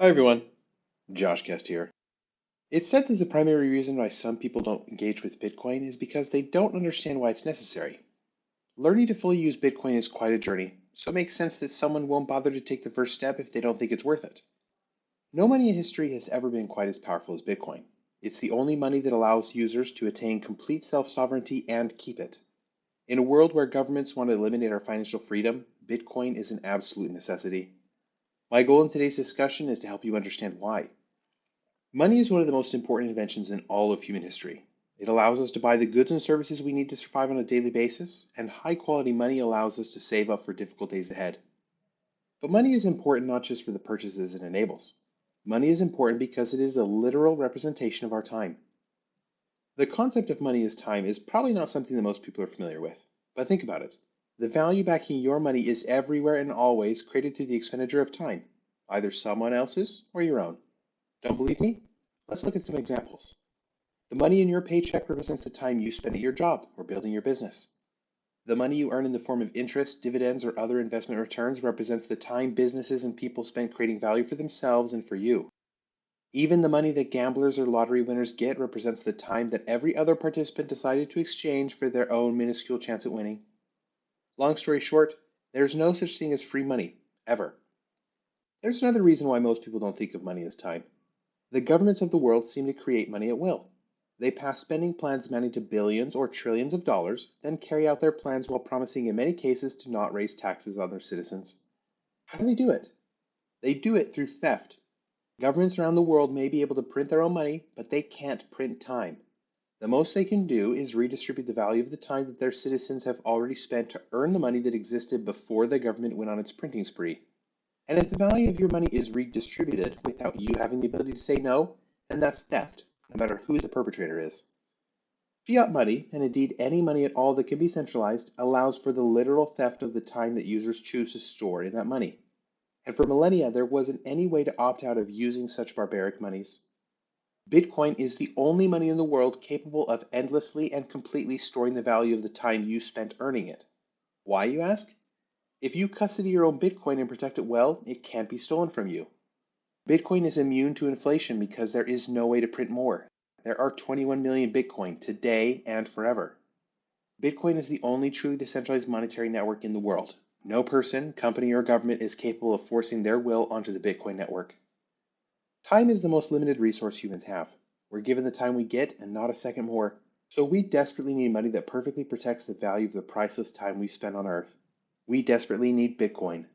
Hi everyone, Josh Guest here. It's said that the primary reason why some people don't engage with Bitcoin is because they don't understand why it's necessary. Learning to fully use Bitcoin is quite a journey, so it makes sense that someone won't bother to take the first step if they don't think it's worth it. No money in history has ever been quite as powerful as Bitcoin. It's the only money that allows users to attain complete self-sovereignty and keep it. In a world where governments want to eliminate our financial freedom, Bitcoin is an absolute necessity. My goal in today's discussion is to help you understand why. Money is one of the most important inventions in all of human history. It allows us to buy the goods and services we need to survive on a daily basis, and high quality money allows us to save up for difficult days ahead. But money is important not just for the purchases it enables. Money is important because it is a literal representation of our time. The concept of money as time is probably not something that most people are familiar with, but think about it. The value backing your money is everywhere and always created through the expenditure of time, either someone else's or your own. Don't believe me? Let's look at some examples. The money in your paycheck represents the time you spend at your job or building your business. The money you earn in the form of interest, dividends, or other investment returns represents the time businesses and people spend creating value for themselves and for you. Even the money that gamblers or lottery winners get represents the time that every other participant decided to exchange for their own minuscule chance at winning. Long story short, there's no such thing as free money, ever. There's another reason why most people don't think of money as time. The governments of the world seem to create money at will. They pass spending plans amounting to billions or trillions of dollars, then carry out their plans while promising in many cases to not raise taxes on their citizens. How do they do it? They do it through theft. Governments around the world may be able to print their own money, but they can't print time. The most they can do is redistribute the value of the time that their citizens have already spent to earn the money that existed before the government went on its printing spree. And if the value of your money is redistributed without you having the ability to say no, then that's theft, no matter who the perpetrator is. Fiat money, and indeed any money at all that can be centralized, allows for the literal theft of the time that users choose to store in that money. And for millennia, there wasn't any way to opt out of using such barbaric monies. Bitcoin is the only money in the world capable of endlessly and completely storing the value of the time you spent earning it. Why, you ask? If you custody your own Bitcoin and protect it well, it can't be stolen from you. Bitcoin is immune to inflation because there is no way to print more. There are 21 million Bitcoin today and forever. Bitcoin is the only truly decentralized monetary network in the world. No person, company, or government is capable of forcing their will onto the Bitcoin network. Time is the most limited resource humans have. We're given the time we get and not a second more. So we desperately need money that perfectly protects the value of the priceless time we spend on Earth. We desperately need Bitcoin.